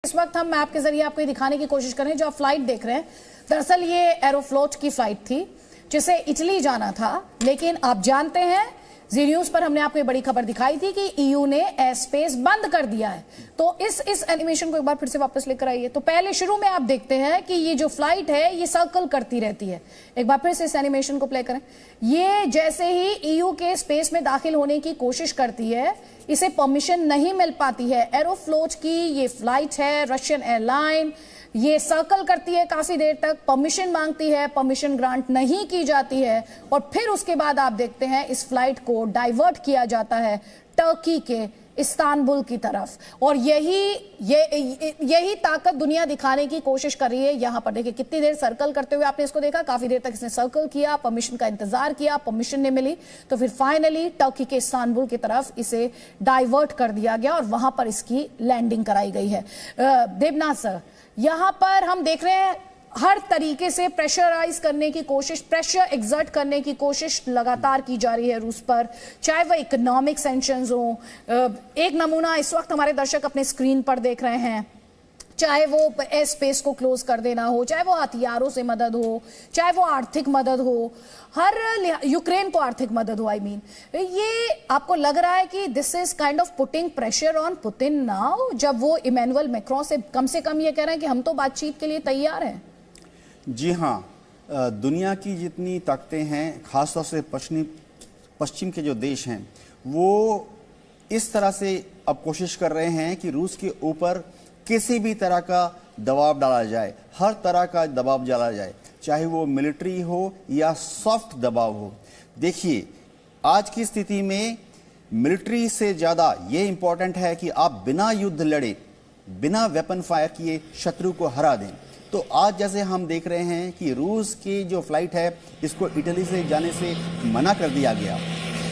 इस वक्त हम मैप के जरिए आपको दिखाने की कोशिश करें, जो आप फ्लाइट देख रहे हैं दरअसल ये एरोफ्लोट की फ्लाइट थी जिसे इटली जाना था। लेकिन आप जानते हैं जी न्यूज पर हमने आपको ये बड़ी खबर दिखाई थी कि ईयू ने एयर स्पेस बंद कर दिया है। तो इस एनिमेशन को एक बार फिर से वापस लेकर आइए। तो पहले शुरू में आप देखते हैं कि ये जो फ्लाइट है ये सर्कल करती रहती है। एक बार फिर से इस एनिमेशन को प्ले करें। ये जैसे ही ईयू के स्पेस में दाखिल होने की कोशिश करती है, इसे परमिशन नहीं मिल पाती है। एरोफ्लोट की ये फ्लाइट है, रशियन एयरलाइन, ये सर्कल करती है काफी देर तक, परमिशन मांगती है, परमिशन ग्रांट नहीं की जाती है और फिर उसके बाद आप देखते हैं इस फ्लाइट को डाइवर्ट किया जाता है टर्की के इस्तांबुल की तरफ। और यही ताकत दुनिया दिखाने की कोशिश कर रही है। यहां पर देखिए कितनी देर सर्कल करते हुए आपने इसको देखा, काफी देर तक इसने सर्कल किया, परमिशन का इंतजार किया, परमिशन नहीं मिली तो फिर फाइनली टर्की के इस्तांबुल की तरफ इसे डाइवर्ट कर दिया गया और वहां पर इसकी लैंडिंग कराई गई है। देवनाथ सर, यहां पर हम देख रहे हैं हर तरीके से प्रेशराइज करने की कोशिश, प्रेशर एग्जर्ट करने की कोशिश लगातार की जा रही है रूस पर, चाहे वह इकोनॉमिक सैंक्शंस हो। एक नमूना इस वक्त हमारे दर्शक अपने स्क्रीन पर देख रहे हैं, चाहे वो एयर स्पेस को क्लोज कर देना हो, चाहे वो हथियारों से मदद हो, चाहे वो आर्थिक मदद हो, हर यूक्रेन को आर्थिक मदद हो। ये आपको लग रहा है कि this is kind of putting pressure on Putin now, जब वो इमैनुअल मैक्रों से कम ये कह रहे हैं कि हम तो बातचीत के लिए तैयार हैं? जी हाँ, दुनिया की जितनी ताकतें हैं, खासतौर से पश्चिम के जो देश हैं, वो इस तरह से अब कोशिश कर रहे हैं कि रूस के ऊपर किसी भी तरह का दबाव डाला जाए, हर तरह का दबाव डाला जाए, चाहे वो मिलिट्री हो या सॉफ्ट दबाव हो। देखिए, आज की स्थिति में मिलिट्री से ज़्यादा ये इंपॉर्टेंट है कि आप बिना युद्ध लड़े, बिना वेपन फायर किए शत्रु को हरा दें। तो आज जैसे हम देख रहे हैं कि रूस की जो फ्लाइट है इसको इटली से जाने से मना कर दिया गया।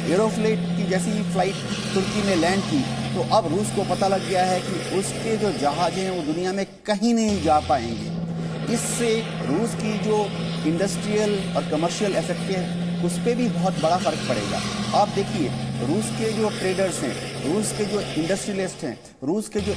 एरोफ्लोट की जैसी फ्लाइट तुर्की में लैंड की तो अब रूस को पता लग गया है कि उसके जो जहाज़ हैं वो दुनिया में कहीं नहीं जा पाएंगे। इससे रूस की जो इंडस्ट्रियल और कमर्शियल इफेक्ट है उस पर भी बहुत बड़ा फर्क पड़ेगा। आप देखिए, रूस के जो ट्रेडर्स हैं, रूस के जो इंडस्ट्रियलिस्ट हैं, रूस के जो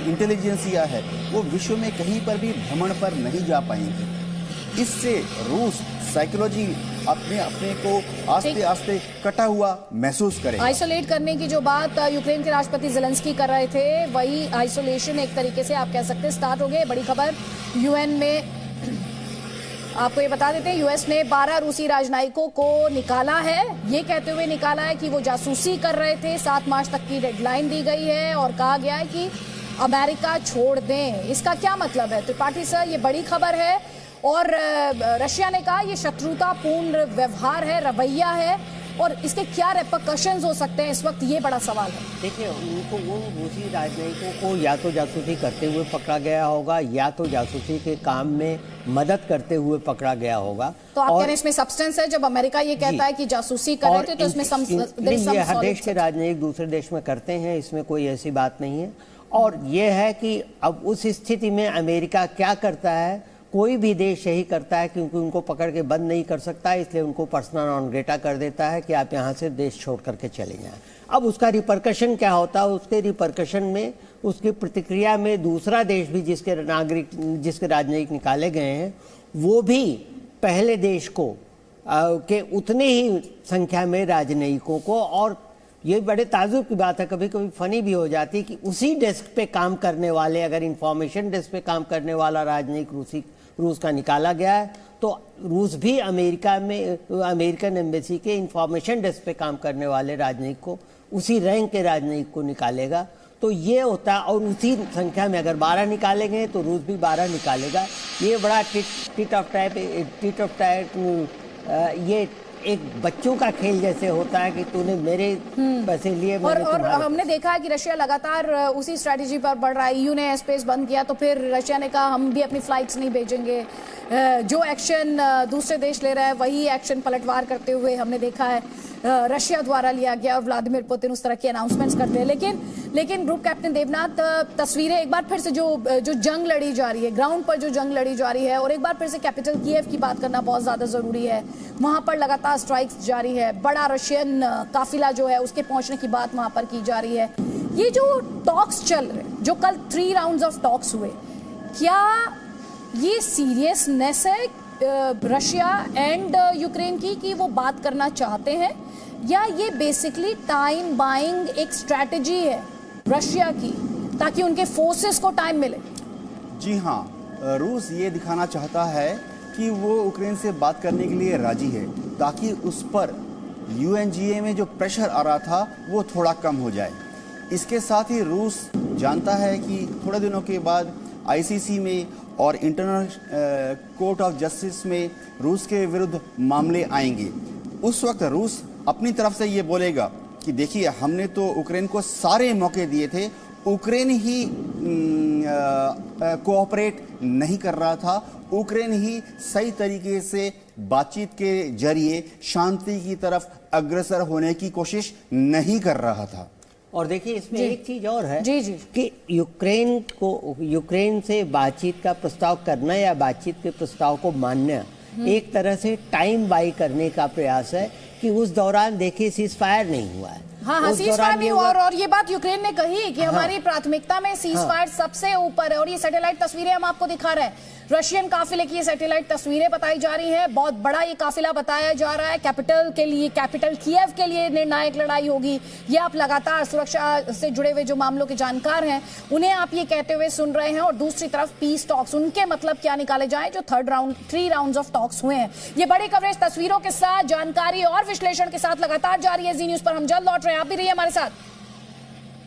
इंटेलिजेंसिया है, वो विश्व में कहीं पर भी भ्रमण पर नहीं जा पाएंगे। इससे रूस साइकोलॉजी अपने को आस्ते आस्ते कटा हुआ महसूस करे। आइसोलेट करने की जो बात यूक्रेन के राष्ट्रपति ज़ेलेंस्की कर रहे थे, वही आइसोलेशन एक तरीके से आप कह सकते हैं स्टार्ट हो गए। बड़ी खबर यूएन में आपको ये बता देते हैं, यूएस ने 12 रूसी राजनयिकों को निकाला है, ये कहते हुए निकाला है कि वो जासूसी कर रहे थे। 7 मार्च तक की डेडलाइन दी गई है और कहा गया है कि अमेरिका छोड़ दें। इसका क्या मतलब है त्रिपाठी सर? ये बड़ी खबर है और रशिया ने कहा ये शत्रुतापूर्ण व्यवहार है, रवैया है और इसके क्या रेपरकशंस हो सकते हैं, इस वक्त ये बड़ा सवाल है। देखिए, उनको वो रूसी राजनयिकों को या तो जासूसी करते हुए पकड़ा गया होगा या तो जासूसी के काम में मदद करते हुए पकड़ा गया होगा। तो आप कह रहे हैं इसमें सब्सटेंस है? जब अमेरिका ये कहता है कि जासूसी कर रहे थे तो इसमें ये हर देश के राजनयिक दूसरे देश में करते हैं, इसमें कोई ऐसी बात नहीं है। और ये है कि अब उस स्थिति में अमेरिका क्या करता है, कोई भी देश यही करता है क्योंकि उनको पकड़ के बंद नहीं कर सकता, इसलिए उनको पर्सनल नॉन ग्रेटा कर देता है कि आप यहाँ से देश छोड़ करके चले जाएं। अब उसका रिपरकशन क्या होता है? उसके रिपरकशन में, उसकी प्रतिक्रिया में दूसरा देश भी जिसके राजनयिक निकाले गए हैं, वो भी पहले देश को के उतने ही संख्या में राजनयिकों को, और ये बड़े ताजुब की बात है, कभी कभी फनी भी हो जाती है कि उसी डेस्क पे काम करने वाले, अगर इंफॉर्मेशन डेस्क पे काम करने वाला राजनयिक रूस का निकाला गया है तो रूस भी अमेरिका में अमेरिकन एम्बेसी के इंफॉर्मेशन डेस्क पे काम करने वाले राजनयिक को, उसी रैंक के राजनयिक को निकालेगा। तो ये होता है, और उसी संख्या में अगर 12 निकाले गए तो रूस भी 12 निकालेगा। ये बड़ा टिट ऑफ टाइप ये एक बच्चों का खेल जैसे होता है कि तूने मेरे पैसे लिए। और हमने देखा है कि रशिया लगातार उसी स्ट्रैटेजी पर बढ़ रहा है। ईयू ने स्पेस बंद किया तो फिर रशिया ने कहा हम भी अपनी फ्लाइट्स नहीं भेजेंगे। जो एक्शन दूसरे देश ले रहा है वही एक्शन पलटवार करते हुए हमने देखा है रशिया द्वारा लिया गया। व्लादिमीर पुतिन उस तरह के अनाउंसमेंट्स करते हैं। लेकिन ग्रुप कैप्टन देवनाथ, तस्वीरें एक बार फिर से जो जंग लड़ी जा रही है, ग्राउंड पर जो जंग लड़ी जा रही है, और एक बार फिर से कैपिटल कीव की बात करना बहुत ज्यादा जरूरी है। वहां पर लगातार स्ट्राइक्स जारी है, बड़ा रशियन काफिला जो है उसके पहुंचने की बात वहां पर की जा रही है। ये जो टॉक्स चल रहे हैं जो कल 3 राउंड्स ऑफ टॉक्स हुए, क्या ये सीरियसनेस है रशिया एंड यूक्रेन की कि वो बात करना चाहते हैं, या ये बेसिकली टाइम बाइंग एक स्ट्रैटेजी है रशिया की ताकि उनके फोर्सेस को टाइम मिले? जी हाँ, रूस ये दिखाना चाहता है कि वो यूक्रेन से बात करने के लिए राजी है ताकि उस पर यूएनजीए में जो प्रेशर आ रहा था वो थोड़ा कम हो जाए। इसके साथ ही रूस जानता है कि थोड़े दिनों के बाद आईसीसी में और इंटरनेशनल कोर्ट ऑफ जस्टिस में रूस के विरुद्ध मामले आएंगे। उस वक्त रूस अपनी तरफ से ये बोलेगा कि देखिए, हमने तो यूक्रेन को सारे मौके दिए थे, यूक्रेन ही कोऑपरेट नहीं कर रहा था, यूक्रेन ही सही तरीके से बातचीत के जरिए शांति की तरफ अग्रसर होने की कोशिश नहीं कर रहा था। और देखिए, इसमें एक चीज और है जी कि यूक्रेन से बातचीत का प्रस्ताव करना या बातचीत के प्रस्ताव को मानना एक तरह से टाइम बाई करने का प्रयास है कि उस दौरान देखिए सीज फायर नहीं हुआ है। हाँ, सीज फायर नहीं हुआ, और ये बात यूक्रेन ने कही कि हमारी प्राथमिकता में सीज फायर सबसे ऊपर है। और ये सैटेलाइट तस्वीरें हम आपको दिखा रहे हैं, रशियन काफिले की ये सैटेलाइट तस्वीरें बताई जा रही है। बहुत बड़ा ये काफिला बताया जा रहा है। कैपिटल कीव के लिए निर्णायक लड़ाई होगी। ये आप लगातार सुरक्षा से जुड़े हुए जो मामलों के जानकार हैं उन्हें आप ये कहते हुए सुन रहे हैं। और दूसरी तरफ पीस टॉक्स, उनके मतलब क्या निकाले जाए जो 3 राउंड्स ऑफ टॉक्स हुए हैं। ये बड़ी कवरेज तस्वीरों के साथ, जानकारी और विश्लेषण के साथ लगातार जारी है जी न्यूज पर। हम जल्द लौट रहे हैं, आप भी रहिए हमारे साथ।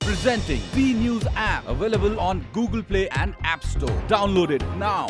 Presenting B News app, available on Google Play and App Store. Download it now.